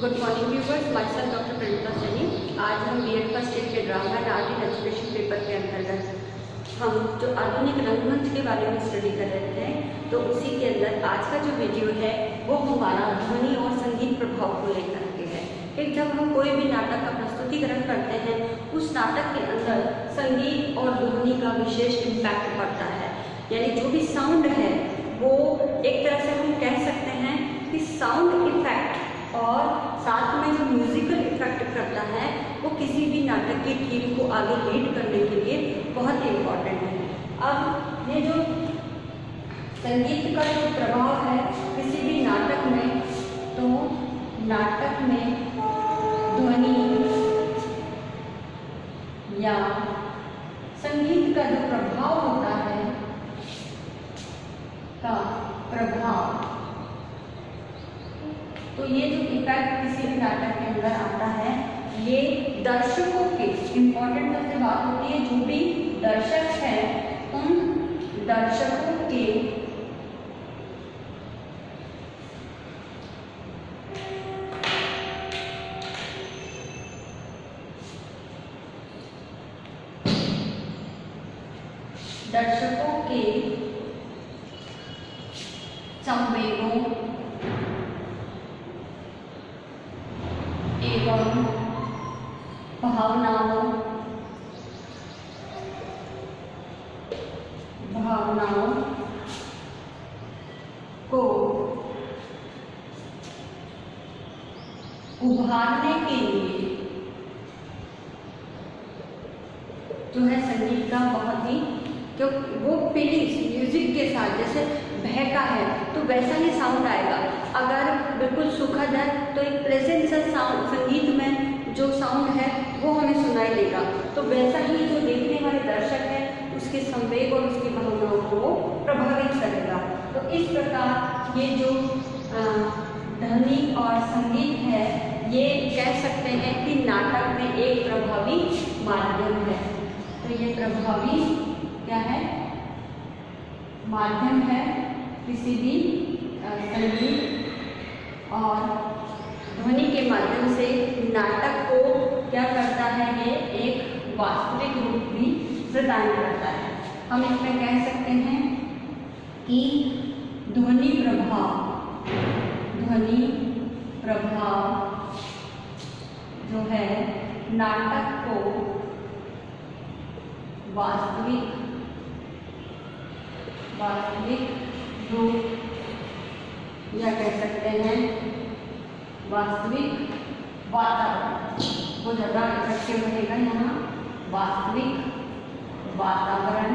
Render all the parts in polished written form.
Good morning viewers, my self doctor Praneeta Saini. आज हम BEd first year के drama and art in education paper के अंतर्गत हम जो आधुनिक रंगमंच के बारे में स्टडी कर रहे थे, तो उसी के अंदर आज का जो वीडियो है वो हमारा ध्वनि और संगीत प्रभाव को लेकर के है कि जब हम कोई भी नाटक का प्रस्तुतिकरण करते हैं, उस नाटक के अंदर संगीत और ध्वनि का विशेष इम्पैक्ट पड़ता है। यानी जो भी साउंड है वो एक तरह से हम कह सकते हैं कि साउंड इफेक्ट और साथ में जो म्यूजिकल इफेक्ट करता है वो किसी भी नाटक की थीम को आगे लीड करने के लिए बहुत इम्पॉर्टेंट है। अब ये जो संगीत का जो प्रभाव है किसी भी नाटक में, तो नाटक में ध्वनि या संगीत का जो प्रभाव होता है का प्रभाव, तो ये जो इफेक्ट किसी भी नाटक के अंदर आता है, ये दर्शकों के इम्पोर्टेंट सबसे बात होती है। जो भी दर्शक है उन दर्शकों के संवेगों एवं भावनाओं को उभारने के लिए जो है संगीत का बहुत ही, जो वो फीलिंग्स म्यूजिक के साथ जैसे बहका है तो वैसा ही साउंड आएगा। अगर बिल्कुल सुखद है तो एक प्लेजेंट सा साउंड संगीत में जो साउंड है वो हमें सुनाई देगा। तो वैसा ही जो देखने वाले दर्शक है उसके संवेग और उसकी भावनाओं को प्रभावित करेगा। तो इस प्रकार ये जो ध्वनि और संगीत है ये कह सकते हैं कि नाटक में एक प्रभावी माध्यम है। तो ये प्रभावी क्या है? माध्यम है किसी भी संगीत और ध्वनि के माध्यम से नाटक को क्या करता है, ये एक वास्तविक रूप भी प्रदान करता है। हम इसमें कह सकते हैं कि ध्वनि प्रभाव जो है नाटक को वास्तविक रूप, या कह सकते हैं वास्तविक वातावरण, वो ज़्यादा इफेक्टिव रहेगा यहाँ, वास्तविक वातावरण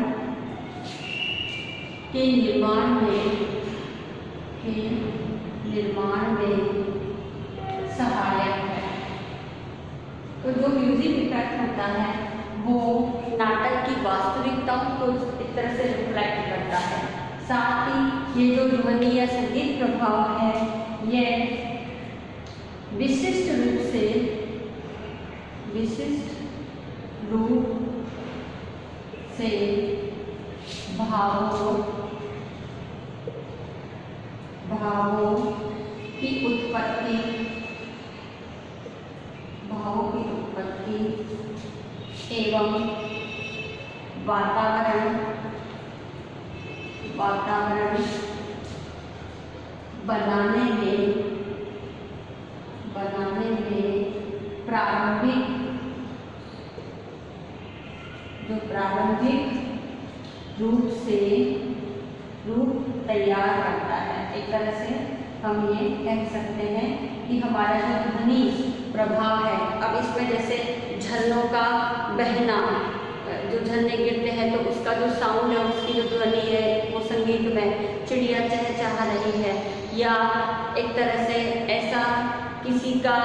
के निर्माण में सहायक है। तो जो म्यूजिक इफेक्ट होता है वो नाटक की वास्तविकताओं को इस तरह से रिफ्लेक्ट करता है। साथ ही ये जो ध्वनि या संगीत प्रभाव है ये विशिष्ट रूप से भावों की उत्पत्ति एवं वातावरण बनाने में प्रारंभिक रूप तैयार करता है। एक तरह से हम ये कह सकते हैं कि हमारा जो ध्वनि प्रभाव है, अब इसमें जैसे झरनों का बहना, जो झरने गिरते हैं तो उसका जो साउंड है, उसकी जो ध्वनि है वो संगीत में चिड़िया चहचहा रही है, या एक तरह से ऐसा किसी का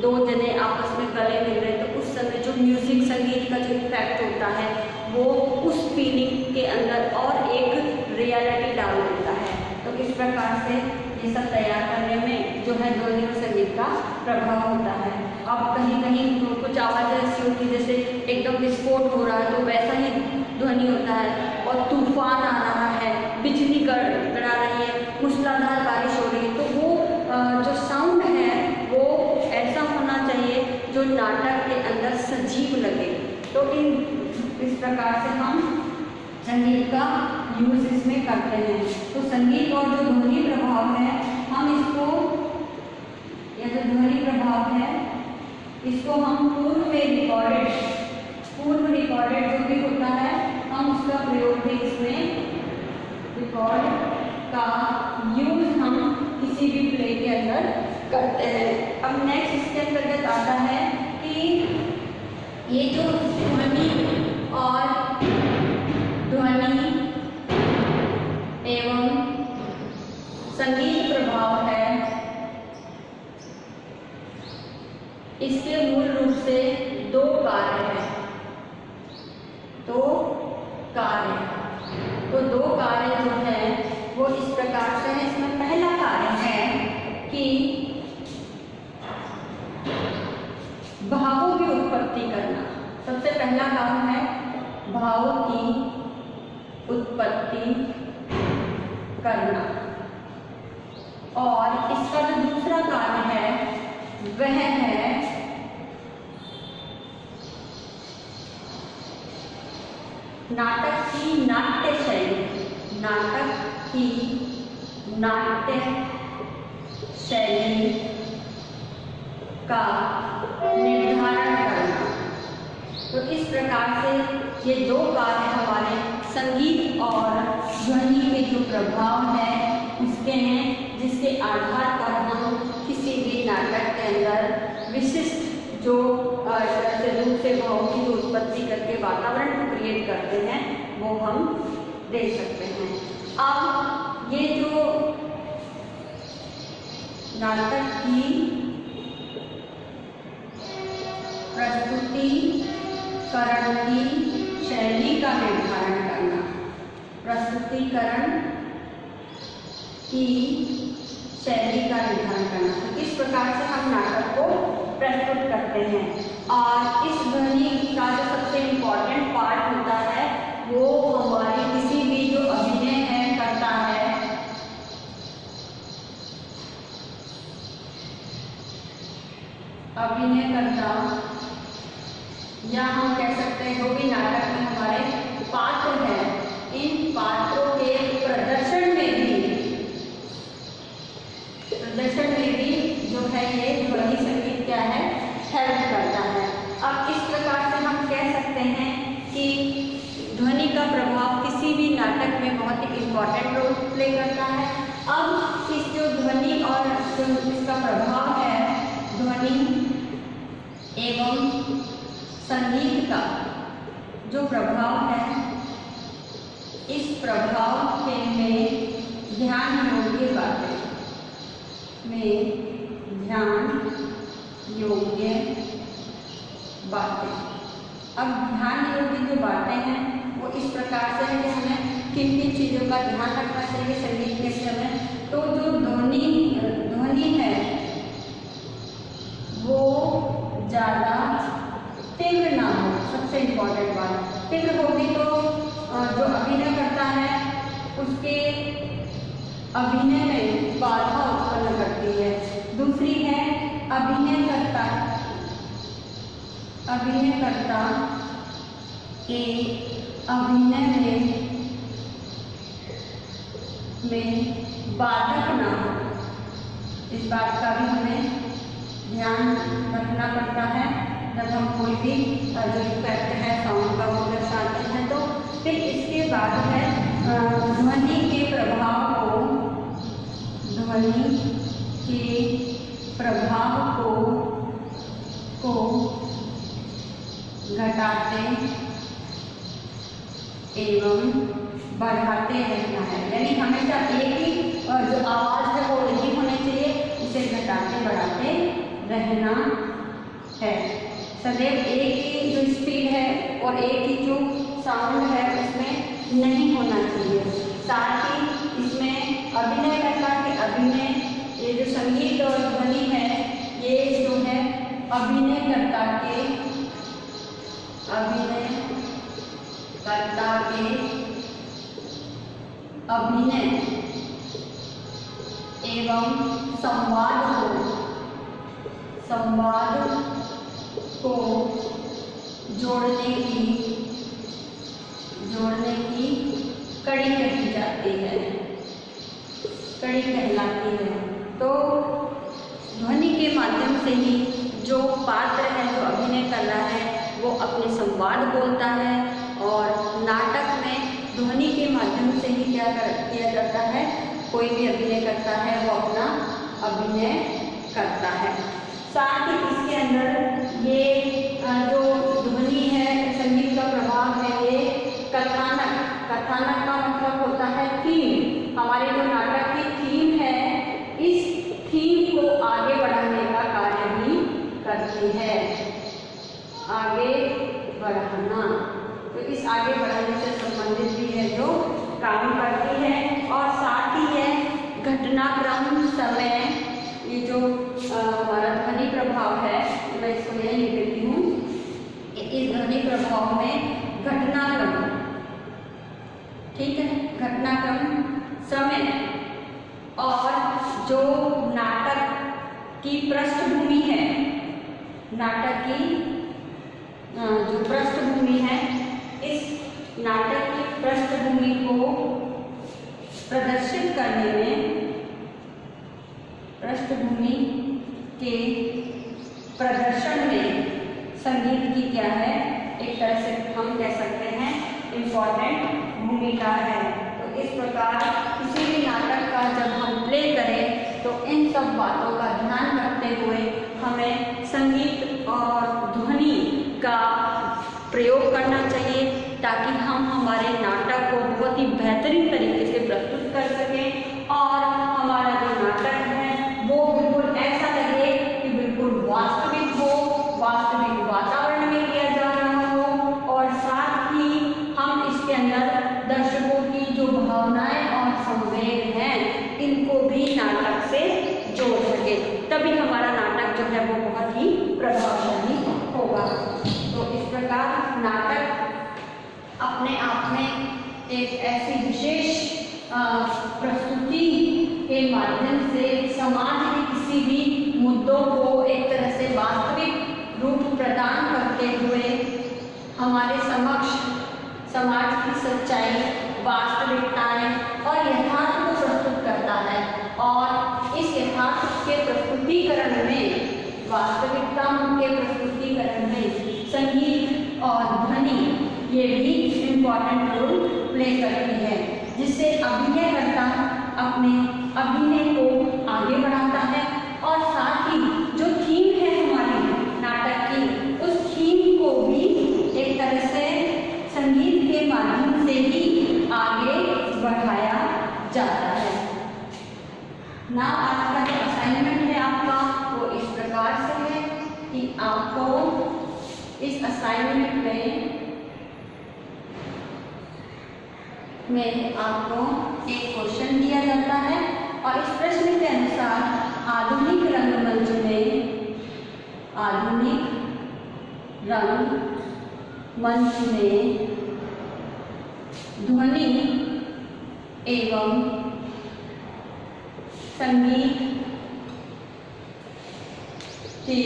दो जने आपस में गले मिल रहे तो उस समय जो म्यूजिक संगीत का जो इफेक्ट होता है वो उस फीलिंग के अंदर और एक रियलिटी डाल देता है। तो इस प्रकार से ये सब तैयार करने में जो है ध्वनि और संगीत का प्रभाव होता है। अब कहीं कहीं तो कुछ आवाज़ ऐसी होती है जैसे एकदम विस्फोट हो रहा है तो वैसा ही ध्वनि होता है, और तूफान आ रहा है, बिजली गड़ा रही है, मूसलाधार बारिश हो रही है, तो वो जो साउंड है तो इस प्रकार से हम संगीत का यूज इसमें करते हैं। तो संगीत और जो ध्वनि प्रभाव है, हम इसको, यह जो ध्वनि प्रभाव है इसको हम पूर्व रिकॉर्डेड जो भी होता है, हम उसका प्रयोग भी इसमें, रिकॉर्ड का यूज हम किसी भी प्ले के अंदर करते हैं। अब नेक्स्ट इसके अंतर्गत आता है कि ये जो ध्वनि एवं संगीत प्रभाव है, इसके मूल रूप से दो कार्य हैं। तो दो कार्य जो है वो इस प्रकार से है। इसमें पहला कार्य है कि भावों की उत्पत्ति करना। सबसे पहला काम है भावों की उत्पत्ति करना, और इसका जो दूसरा कार्य है वह है नाटक की नाट्य शैली का निर्धारण करना। तो इस प्रकार से ये दो कार्य हमारे संगीत और ध्वनि के जो प्रभाव है उसके हैं, जिसके आधार पर हम किसी भी नाटक के अंदर विशिष्ट जो रूप से भावों की जो उत्पत्ति करके वातावरण को क्रिएट करते हैं वो हम देख सकते हैं। अब ये जो नाटक की प्रस्तुतिकरण की शैली का निर्धारण करना, प्रस्तुतिकरण की शैली का निर्धारण करना। तो इस प्रकार से हम नाटक को प्रस्तुत करते हैं। और इस ध्वनि का जो सबसे इम्पोर्टेंट पार्ट होता है वो हमारी किसी भी जो अभिनय है करता है, अभिनयकर्ता, या हम कह सकते हैं जो भी नाटक में हमारे पात्र हैं, इन पात्रों के प्रदर्शन में भी जो है ये ध्वनि संगीत क्या है, हेल्प करता है। अब इस प्रकार से हम कह सकते हैं कि ध्वनि का प्रभाव किसी भी नाटक में बहुत ही इम्पोर्टेंट रोल प्ले करता है। अब इस जो ध्वनि और जो इसका प्रभाव है, ध्वनि एवं संगीत का जो प्रभाव है, इस प्रभाव के में ध्यान योग्य बातें। अब ध्यान योग्य जो बातें हैं वो इस प्रकार से है कि हमें किन किन चीज़ों का ध्यान रखना चाहिए संगीत के समय। तो जो ध्वनि है वो ज़्यादा तीव्र ना हो, सबसे इम्पोर्टेंट बात। तीव्र होगी तो जो अभिनय करता है उसके अभिनय में बाधा उत्पन्न करती है। दूसरी है अभिनयकर्ता के अभिनय में बाधक ना हो, इस बात का भी हमें ध्यान रखना पड़ता है जब हम कोई भी जो इफेक्ट है साउंड का वो दर्शाते हैं। तो फिर इसके बाद है ध्वनि के प्रभाव को घटाते एवं बढ़ाते रहना है। यानी हमेशा एक ही जो आवाज़ है वो एक ही होनी चाहिए, इसे घटाते बढ़ाते रहना है। सदैव एक ही जो स्पीड है और एक ही जो साउंड है उसमें नहीं होना चाहिए। साथ ही इसमें अभिनयकर्ता के अभिनय, ये जो संगीत और ध्वनि है ये जो है अभिनयकर्ता के अभिनय एवं संवाद को जोड़ने की कड़ी कही जाती है, कड़ी कहलाती है। तो ध्वनि के माध्यम से ही जो पात्र है, जो अभिनय कर रहा है, वो अपने संवाद बोलता है। और नाटक में ध्वनि के माध्यम से ही क्या किया जाता है, कोई भी अभिनय करता है वो अपना अभिनय करता है। साथ ही इसके अंदर ये जो ध्वनि है, संगीत का प्रभाव है, ये कथानक का मतलब होता है थीम। हमारे जो नाटक की थीम है, इस थीम को आगे बढ़ाने का कार्य भी करती है, आगे बढ़ाना। तो इस आगे बढ़ाने से संबंधित भी है जो काम करती है। और साथ ही है घटनाक्रम, समय, ये जो हमारा ध्वनि प्रभाव है, मैं इसको यही लिख देती हूँ। इस ध्वनि प्रभाव में घटनाक्रम, ठीक है, घटनाक्रम, समय और जो नाटक की पृष्ठभूमि है, नाटक की जो पृष्ठभूमि है, इस नाटक की पृष्ठभूमि को प्रदर्शित करने में, पृष्ठभूमि के प्रदर्शन में संगीत की क्या है, एक तरह से हम कह सकते हैं इम्पोर्टेंट भूमिका है। तो इस प्रकार किसी भी नाटक का जब हम प्ले करें तो इन सब बातों का ध्यान रखते हुए हमें संगीत और ध्वनि का प्रयोग करना चाहिए, ताकि हम हमारे नाटक को बहुत ही बेहतरीन तरीके से प्रस्तुत कर सकें और हमारा जो नाटक है वो बिल्कुल ऐसा लगे कि बिल्कुल वास्तविक हो, वास्तविक वातावरण में किया जा रहा हो। और साथ ही हम इसके अंदर दर्शकों की जो भावनाएं और संवेग हैं, इनको भी नाटक से जोड़ सके, तभी हमारा नाटक जो है वो बहुत ही प्रभावशाली होगा। तो इस प्रकार नाटक अपने आप में एक ऐसी विशेष प्रस्तुति के माध्यम से समाज के किसी भी मुद्दों को एक तरह से वास्तविक रूप प्रदान करते हुए हमारे समक्ष समाज की सच्चाई, वास्तविकताएं और यथार्थ को प्रस्तुत करता है। और इस यथार्थ के प्रस्तुतिकरण में, वास्तविकता के प्रस्तुतिकरण में संगीत और ध्वनि ये भी इम्पोर्टेंट रोल प्ले करती है, जिससे अभिनयकर्ता अपने अभिनय को आगे बढ़ाता है। और साथ ही जो थीम है हमारी नाटक की, उस थीम को भी एक तरह से संगीत के माध्यम से ही आगे बढ़ाया जाता है ना। आज का जो असाइनमेंट है आपका वो इस प्रकार से है कि आपको इस असाइनमेंट में आपको एक क्वेश्चन दिया जाता है और इस प्रश्न के अनुसार आधुनिक रंगमंच में, आधुनिक रंगमंच में ध्वनि एवं संगीत के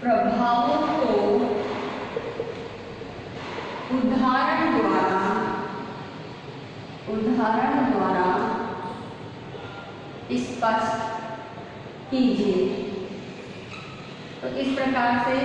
प्रभावों को उदाहरण द्वारा स्पष्ट कीजिए। तो इस प्रकार से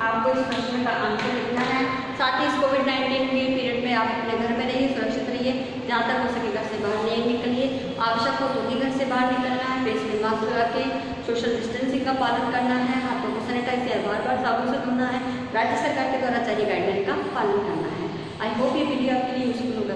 आपको इस प्रश्न का आंसर लिखना है। साथ ही इस कोविड-19 के पीरियड में आप अपने घर में रहिए, सुरक्षित रहिए, जहाँ तक हो सके घर से बाहर नहीं निकलिए। आवश्यक हो तो ही घर से बाहर निकलना है, फेस में मास्क लगा के सोशल डिस्टेंसिंग का पालन करना है, हाथों को सैनिटाइज या बार-बार साबुन से धोना है, राज्य सरकार के द्वारा जारी गाइडलाइन का पालन करना है। आई होप ये वीडियो आपके लिए यूजफुल होगा।